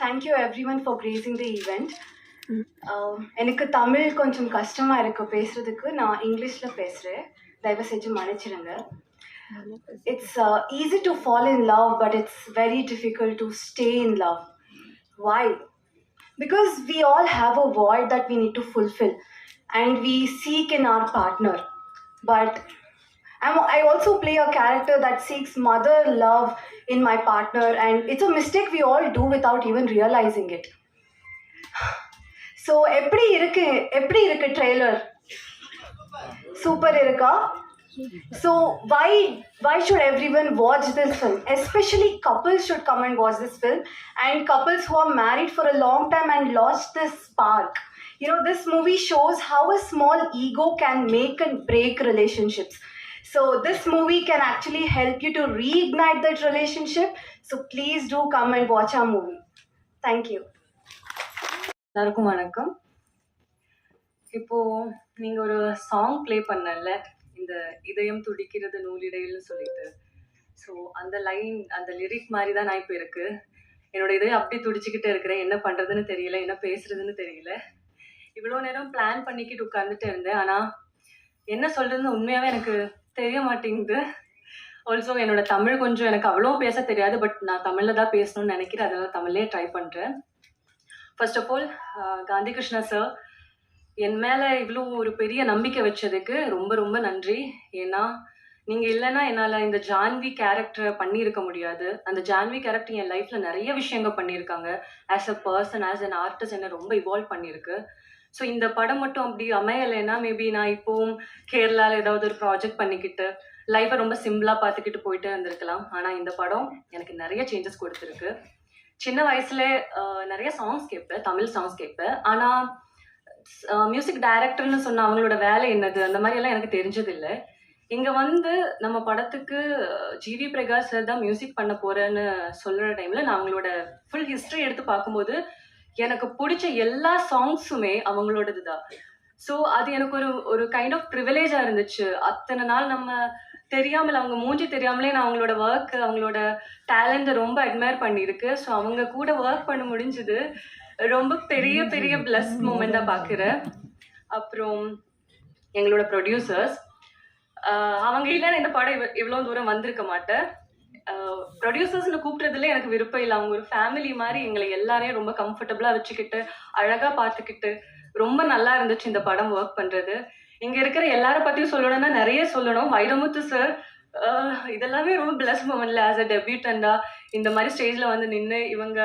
Thank you everyone for gracing the event. எனக்கு தமிழ் கொஞ்சம் கஷ்டமாக இருக்குது பேசுகிறதுக்கு. நான் இங்கிலீஷில் பேசுகிறேன், தயவு செஞ்சு மன்னிச்சிடுங்க. It's easy to fall in love, but it's very difficult to stay in love. Why? Because we all have a void that we need to fulfill and we seek in our partner. But I also play a character that seeks mother love in my partner, and it's a mistake we all do without even realizing it. So எப்படி இருக்கு trailer? Super இருக்கா? So why should everyone watch this film? Especially couples should come and watch this film, and couples who are married for a long time and lost this spark. You know, this movie shows how a small ego can make and break relationships. So this movie can actually help you to reignite that relationship. So please do come and watch our movie. Thank you. எல்லாருக்கும் வணக்கம். இப்போ நீங்க ஒரு song play பண்ணல, இந்த இதயம் துடிக்கிறது நூலிடையில்னு சொல்லிட்டு. ஸோ அந்த லைன், அந்த லிரிக் மாதிரி தான் நான் இப்போ இருக்கு. என்னோட இதயம் அப்படி துடிச்சுக்கிட்டு இருக்கிறேன். என்ன பண்றதுன்னு தெரியல, என்ன பேசுறதுன்னு தெரியல. இவ்வளோ நேரம் பிளான் பண்ணிக்கிட்டு உட்கார்ந்துட்டு இருந்தேன், ஆனா என்ன சொல்றதுன்னு உண்மையாவே எனக்கு தெரிய மாட்டேங்குது. ஆல்சோ என்னோட தமிழ் கொஞ்சம் எனக்கு அவ்வளோ பேச தெரியாது, பட் நான் தமிழ்ல தான் பேசணும்னு நினைக்கிறேன். அதனால தமிழ்லேயே ட்ரை பண்றேன். First of all, Gandhi Krishna sir என் மேலே இவ்வளோ ஒரு பெரிய நம்பிக்கை வச்சதுக்கு ரொம்ப ரொம்ப நன்றி. ஏன்னா நீங்கள் இல்லைன்னா என்னால் இந்த ஜான்வி கேரக்டரை பண்ணியிருக்க முடியாது. அந்த ஜான்வி கேரக்டர் என் லைஃப்பில் நிறைய விஷயங்கள் பண்ணியிருக்காங்க. As a person, as an artist என்னை ரொம்ப இவால்வ் பண்ணியிருக்கு. ஸோ இந்த படம் மட்டும் அப்படி அமையலைன்னா மேபி நான் இப்போவும் கேரளாவில் ஏதாவது ஒரு ப்ராஜெக்ட் பண்ணிக்கிட்டு லைஃப்பை ரொம்ப சிம்பிளாக பார்த்துக்கிட்டு போயிட்டு இருந்திருக்கலாம். ஆனால் இந்த படம் எனக்கு நிறைய சேஞ்சஸ் கொடுத்துருக்கு. சின்ன வயசுல நிறைய சாங்ஸ் கேட்பேன், தமிழ் சாங்ஸ் கேட்பேன். ஆனால் மியூசிக் டைரக்டர்னு சொன்ன அவங்களோட வேலை என்னது அந்த மாதிரி எல்லாம் எனக்கு தெரிஞ்சதில்லை. இங்கே வந்து நம்ம படத்துக்கு ஜிவி பிரகாஷ் சார் தான் மியூசிக் பண்ண போகிறேன்னு சொல்கிற டைமில் நான் அவங்களோட ஃபுல் ஹிஸ்ட்ரி எடுத்து பார்க்கும்போது எனக்கு பிடிச்ச எல்லா சாங்ஸுமே அவங்களோடது தான். ஸோ அது எனக்கு ஒரு கைண்ட் ஆஃப் ப்ரிவிலேஜாக இருந்துச்சு. அத்தனை நாள் நம்ம தெரியாமல், அவங்க மூஞ்சி தெரியாமலே நான் அவங்களோட ஒர்க், அவங்களோட டேலண்ட்டை ரொம்ப அட்மையர் பண்ணியிருக்கு. ஸோ அவங்க கூட ஒர்க் பண்ண முடிஞ்சது ரொம்ப பெரிய பெரிய பிளஸ் மூமெண்ட்டாக பார்க்குறேன். அப்புறம் எங்களோட ப்ரொடியூசர்ஸ், அவங்க இல்லைன்னா இந்த படம் இவ்வளோ தூரம் வந்திருக்க மாட்டேன். ப்ரொடியூசர்ஸ்னு கூப்பிட்றதுல எனக்கு விருப்பம் இல்லை. அவங்க ஒரு ஃபேமிலி மாதிரி எங்களை எல்லாரையும் ரொம்ப கம்ஃபர்டபுளாக வச்சுக்கிட்டு அழகாக பார்த்துக்கிட்டு ரொம்ப நல்லா இருந்துச்சு இந்த படம் ஒர்க் பண்ணுறது. இங்கே இருக்கிற எல்லார பற்றியும் சொல்லணும்னா நிறைய சொல்லணும். வைரமுத்து சார், இதெல்லாமே ரொம்ப பிளஸ் மூமெண்ட்ல ஆஸ் அ டெபியூட்டண்டா இந்த மாதிரி ஸ்டேஜில் வந்து நின்று இவங்க